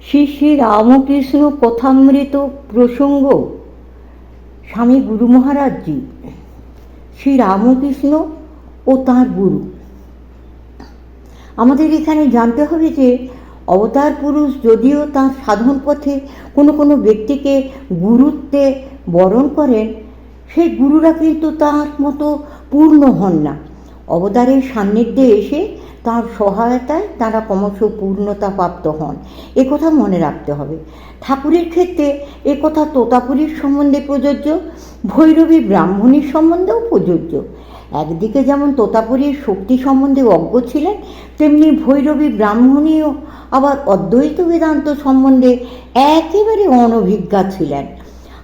শ্রী শ্রী রামকৃষ্ণ কথামৃত প্রসঙ্গ। স্বামী গুরু মহারাজজি, শ্রী রামকৃষ্ণ ও তাঁর গুরু। আমাদের এখানে জানতে হবে যে অবতার পুরুষ যদিও তাঁর সাধন পথে কোনো কোনো ব্যক্তিকে গুরুত্বে বরণ করেন, সেই গুরুরা কিন্তু তাঁর মতো পূর্ণ হন না। অবতারের সান্নিধ্যে এসে তাঁর সহায়তায় তারা ক্রমশ পূর্ণতা প্রাপ্ত হন, একথা মনে রাখতে হবে। ঠাকুরের ক্ষেত্রে একথা তোতাপুরীর সম্বন্ধে প্রযোজ্য, ভৈরবী ব্রাহ্মণীর সম্বন্ধেও প্রযোজ্য। একদিকে যেমন তোতাপুরীর শক্তি সম্বন্ধে অজ্ঞ ছিলেন, তেমনি ভৈরবী ব্রাহ্মণীও আবার অদ্বৈত বেদান্ত সম্বন্ধে একেবারে অনভিজ্ঞা ছিলেন।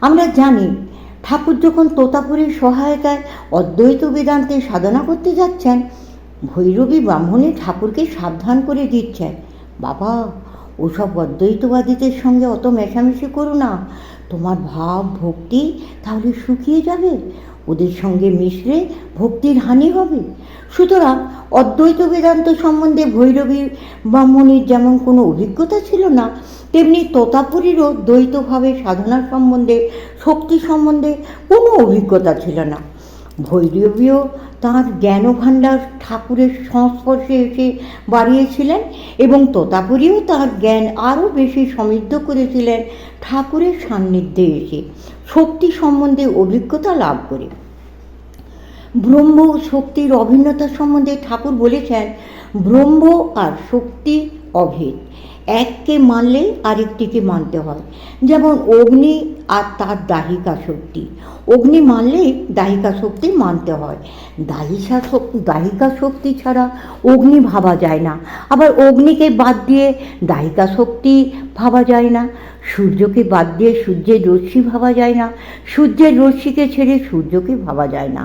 আমরা জানি ঠাকুর যখন তোতাপুরীর সহায়তায় অদ্বৈত বেদান্তে সাধনা করতে যাচ্ছেন, ভৈরবী ব্রাহ্মণী ঠাকুরকে সাবধান করে দিচ্ছেন, বাবা ওসব অদ্বৈতবাদীদের সঙ্গে অত মেশামেশি করো না, তোমার ভাব ভক্তি তাহলে শুকিয়ে যাবে, ওদের সঙ্গে মিশলে ভক্তির হানি হবে। সুতরাং অদ্বৈত বেদান্ত সম্বন্ধে ভৈরবী ব্রাহ্মণীর যেমন কোনো অভিজ্ঞতা ছিল না, তেমনি তোতাপুরীরও দ্বৈতভাবে সাধনার সম্বন্ধে শক্তি সম্বন্ধে কোনো অভিজ্ঞতা ছিল না। ভৈরবীও তাঁর জ্ঞানভাণ্ডার ঠাকুরের সংস্পর্শে এসে বাড়িয়েছিলেন এবং তোতাপুরীও তাঁর জ্ঞান আরও বেশি সমৃদ্ধ করেছিলেন ঠাকুরের সান্নিধ্যে এসে শক্তি সম্বন্ধে অভিজ্ঞতা লাভ করে। ব্রহ্ম শক্তির অভিন্নতা সম্বন্ধে ঠাকুর বলেছেন, ব্রহ্ম আর শক্তি অভেদ, এককে মানলে আরেকটিকে মানতে হয়। যেমন অগ্নি আর তার দাহিকা শক্তি, অগ্নি মানলেই দাহিকা শক্তি মানতে হয়। দাহিকা শক্তি ছাড়া অগ্নি ভাবা যায় না, আবার অগ্নিকে বাদ দিয়ে দাহিকা শক্তি ভাবা যায় না। সূর্যকে বাদ দিয়ে সূর্যের রশ্মি ভাবা যায় না, সূর্যের রশ্মিকে ছেড়ে সূর্যকে ভাবা যায় না।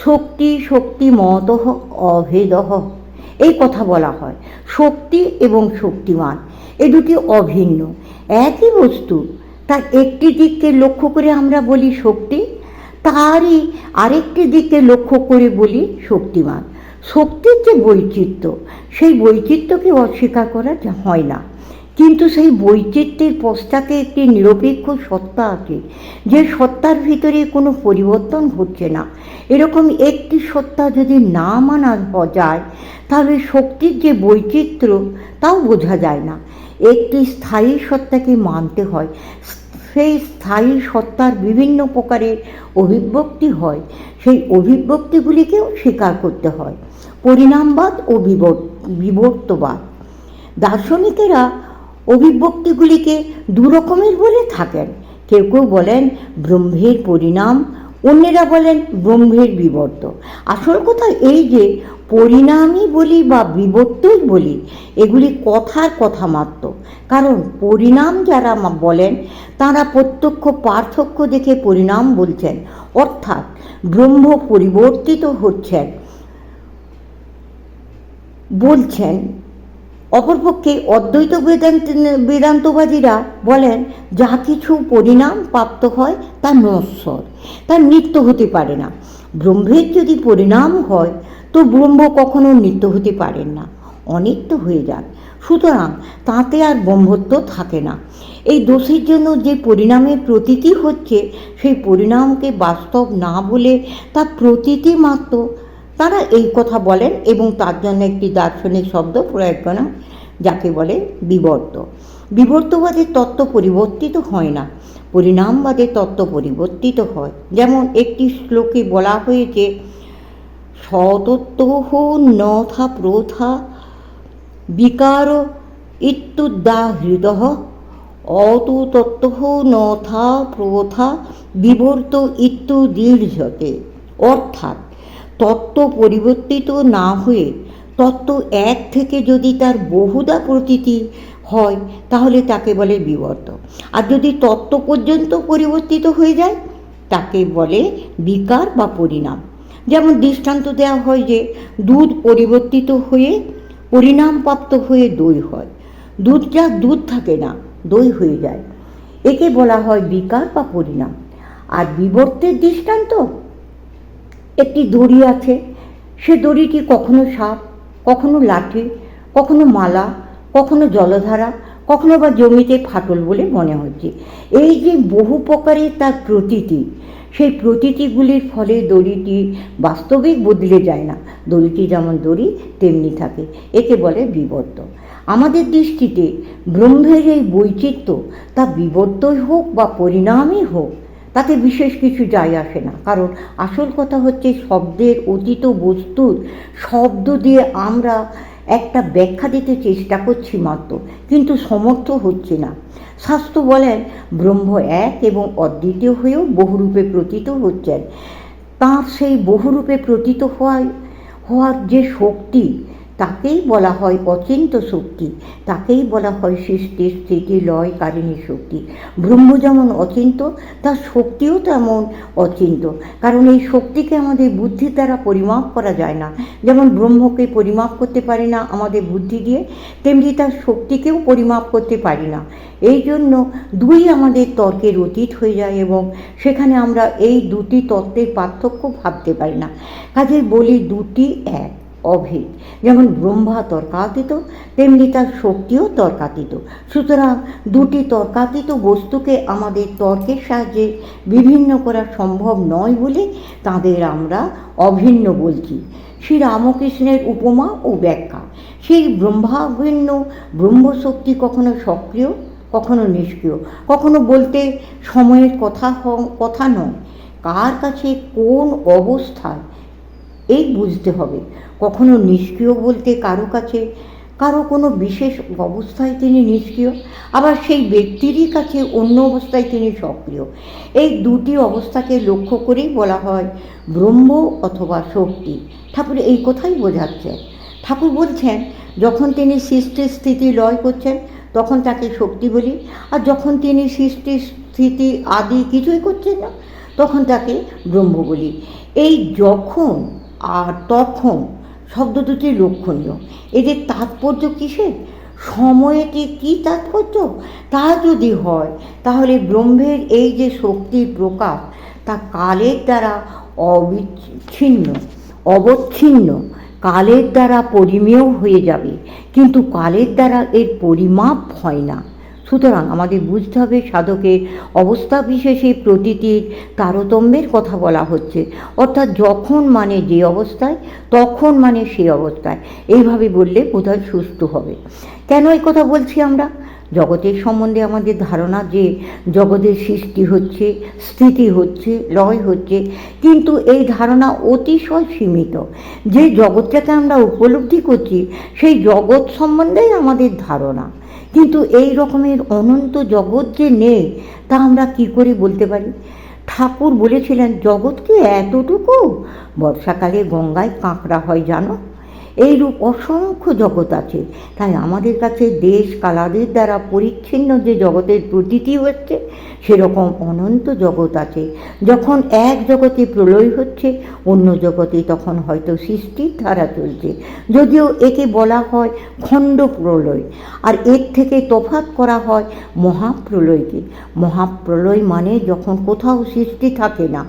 শক্তি শক্তি মতঃ অভেদঃ, এই কথা বলা হয়। শক্তি এবং শক্তিমান এ দুটি অভিন্ন, একই বস্তু, তার একটি দিককে লক্ষ্য করে আমরা বলি শক্তি, তারই আরেকটি দিককে লক্ষ্য করে বলি শক্তিমান। শক্তির যে বৈচিত্র্য, সেই বৈচিত্র্যকে অস্বীকার করা হয় না, কিন্তু সেই বৈচিত্র্যের পশ্চাতে একটি নিরপেক্ষ সত্তা আছে, যে সত্তার ভিতরে কোনো পরিবর্তন ঘটছে না। এরকম একটি সত্তা যদি না মানা যায়, তাহলে শক্তির যে বৈচিত্র্য তাও বোঝা যায় না। একটি স্থায়ী সত্তাকে মানতে হয়, সেই স্থায়ী সত্তার বিভিন্ন প্রকারের অভিব্যক্তি হয়, সেই অভিব্যক্তিগুলিকেও স্বীকার করতে হয়। পরিণামবাদ ও বিবর্তবাদ, দার্শনিকেরা অভিব্যক্তিগুলিকে দু রকমের বলে থাকেন। কেউ কেউ বলেন ব্রহ্মের পরিণাম, অন্যেরা বলেন ব্রহ্মের বিবর্ত। আসল কথা এই যে পরিণামই বলি বা বিবর্তই বলি, এগুলি কথার কথা মাত্র। কারণ পরিণাম যারা বলেন তারা প্রত্যক্ষ পার্থক্য দেখে পরিণাম বলছেন, অর্থাৎ ব্রহ্ম পরিবর্তিত হচ্ছেন বলছেন। অপরপক্ষে অদ্বৈত বেদান্তবাদীরা বলেন যা কিছু পরিণাম প্রাপ্ত হয় তা নশ্বর, তা নিত্য হতে পারে না। ব্রহ্মের যদি পরিণাম হয় তো ব্রহ্ম কখনো নিত্য হতে পারেন না, অনিত্য হয়ে যান। সুতরাং তাতে আর ব্রহ্মত্ব থাকে না। এই দোষের জন্য যে পরিণামের প্রতীতি হচ্ছে, সেই পরিণামকে বাস্তব না বলে তা প্রতীতি মাত্র, তারা এই কথা বলেন এবং তার জন্য একটি দার্শনিক শব্দ প্রয়োগ করেন, যাকে বলে বিবর্ত। বিবর্তবাদের তত্ত্ব পরিবর্তিত হয় না, পরিণামবাদের তত্ত্ব পরিবর্তিত হয়। যেমন একটি শ্লোকে বলা হয়েছে, সতত্ত্বঃ নথা প্রথা বিকার ইত্যুদাহৃতঃ, অতু তত্ত্বঃ নথা প্রথা বিবর্ত ইত্যুদীর্ঘতে। অর্থাৎ তত্ত্ব পরিবর্তিত না হয়ে তত্ত্ব এক থেকে যদি তার বহুদা প্রতীতি হয়, তাহলে তাকে বলে বিবর্ত। আর যদি তত্ত্ব পর্যন্ত পরিবর্তিত হয়ে যায়, তাকে বলে বিকার বা পরিণাম। যেমন দৃষ্টান্ত দেওয়া হয় যে দুধ পরিবর্তিত হয়ে পরিণামপ্রাপ্ত হয়ে দই হয়, দুধ যা দুধ থাকে না, দই হয়ে যায়, একে বলা হয় বিকার বা পরিণাম। আর বিবর্তের দৃষ্টান্ত, একটি দড়ি আছে, সে দড়িটি কখনো সাপ, কখনো লাঠি, কখনো মালা, কখনো জলধারা, কখনো বা জমিতে ফাটল বলে মনে হচ্ছে। এই যে বহু প্রকারের তার প্রতীতি, সেই প্রতীতিগুলির ফলে দড়িটি বাস্তবিক বদলে যায় না। দড়িটি যেমন দড়ি তেমনি থাকে, একে বলে বিবর্ত। আমাদের দৃষ্টিতে ব্রহ্মের এই বৈচিত্র্য, তা বিবর্তই হোক বা পরিণামই হোক, তাতে বিশেষ কিছু যায় আসে না। কারণ আসল কথা হচ্ছে শব্দের অতীত বস্তুর শব্দ দিয়ে আমরা একটা ব্যাখ্যা দিতে চেষ্টা করছি মাত্র, কিন্তু সমর্থ হচ্ছে না। শাস্ত্র বলেন ব্রহ্ম এক এবং অদ্বিতীয় হয়েও বহুরূপে প্রতীত হচ্ছেন। তাঁর সেই বহুরূপে প্রতীত হওয়ার যে শক্তি, তাকেই বলা হয় অচিন্ত শক্তি, তাকেই বলা হয় সৃষ্টি স্থিতি লয় কারিণী শক্তি। ব্রহ্ম যেমন অচিন্ত, তার শক্তিও তেমন অচিন্ত। কারণ এই শক্তিকে আমাদের বুদ্ধির দ্বারা পরিমাপ করা যায় না। যেমন ব্রহ্মকে পরিমাপ করতে পারি না আমাদের বুদ্ধি দিয়ে, তেমনি তার শক্তিকেও পরিমাপ করতে পারি না। এই জন্য দুই আমাদের তর্কের অতীত হয়ে যায় এবং সেখানে আমরা এই দুটি তত্ত্বের পার্থক্য ভাবতে পারি না। কাজেই বলি দুটি এক, অভেদ। যেমন ব্রহ্মা তর্কাতীত, তেমনি তার শক্তিও তর্কাতীত। সুতরাং দুটি তর্কাতীত বস্তুকে আমাদের তর্কের সাহায্যে বিভিন্ন করা সম্ভব নয় বলে তাদের আমরা অভিন্ন বলছি। শ্রী রামকৃষ্ণের উপমা ও ব্যাখ্যা। সেই ব্রহ্মাভিন্ন ব্রহ্মশক্তি কখনো সক্রিয়, কখনো নিষ্ক্রিয়, কখনো বলতে সময়ের কথা নয়, কার কাছে কোন অবস্থায় এই বুঝতে হবে। কখনো নিষ্ক্রিয় বলতে কারো কোনো বিশেষ অবস্থায় তিনি নিষ্ক্রিয়, আবার সেই ব্যক্তিরই কাছে অন্য অবস্থায় তিনি সক্রিয়। এই দুটি অবস্থাকে লক্ষ্য করেই বলা হয় ব্রহ্ম অথবা শক্তি। ঠাকুর এই কথাই বোঝাচ্ছেন। ঠাকুর বলছেন যখন তিনি সৃষ্টি স্থিতি লয় করছেন তখন তাকে শক্তি বলি, আর যখন তিনি সৃষ্টি স্থিতি আদি কিছুই করছেন না তখন তাকে ব্রহ্ম বলি। এই যখন আর তখন শব্দ দুটি লক্ষণীয়। এদের তাৎপর্য কিসের? সময়েতে কি তাৎপর্য? তা যদি হয় তাহলে ব্রহ্মের এই যে শক্তির প্রকাশ, তা কালের দ্বারা অবচ্ছিন্ন, কালের দ্বারা পরিমেয় হয়ে যাবে, কিন্তু কালের দ্বারা এর পরিমাপ হয় না। সুতরাং আমাদের বুঝতে হবে সাধকের অবস্থা বিশেষে প্রতীতির তারতম্যের কথা বলা হচ্ছে। অর্থাৎ যখন মানে যে অবস্থায়, তখন মানে সেই অবস্থায়, এইভাবে বললে বোধহয় সুস্থ হবে। কেন এই কথা বলছি আমরা? জগতের সম্বন্ধে আমাদের ধারণা যে জগতের সৃষ্টি হচ্ছে, স্থিতি হচ্ছে, লয় হচ্ছে, কিন্তু এই ধারণা অতিশয় সীমিত। যে জগৎটাকে আমরা উপলব্ধি করছি সেই জগৎ সম্বন্ধেই আমাদের ধারণা, কিন্তু এই রকমের অনন্ত জগৎ যে নেই তা আমরা কি করে বলতে পারি? ঠাকুর বলেছিলেন জগৎ কি এতটুকু? বর্ষাকালে গঙ্গায় কাঁকড়া হয় জানো? এইরূপ অসংখ্য জগৎ আছে। তাই আমাদের কাছে দেশ কালাদের দ্বারা পরিচ্ছিন্ন যে জগতের প্রতীতি হচ্ছে, সেরকম অনন্ত জগৎ আছে। যখন এক জগতে প্রলয় হচ্ছে, অন্য জগতে তখন হয়তো সৃষ্টির ধারা চলছে, যদিও একে বলা হয় খণ্ড প্রলয়, আর এর থেকে তফাৎ করা হয় মহাপ্রলয়কে। মহাপ্রলয় মানে যখন কোথাও সৃষ্টি থাকে না।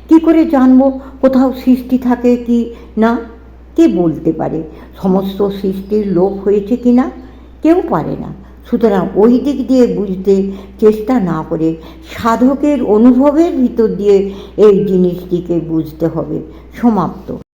কি করে জানবো কোথাও সৃষ্টি থাকে কি না? কে বলতে পারে সমস্ত সৃষ্টির লোপ হয়েছে কি না? কেউ পারে না। সুতরাং ওই দিক দিয়ে বুঝতে চেষ্টা না করে সাধকের অনুভবের ভিতর দিয়ে এই জিনিসটিকে বুঝতে হবে। সমাপ্ত।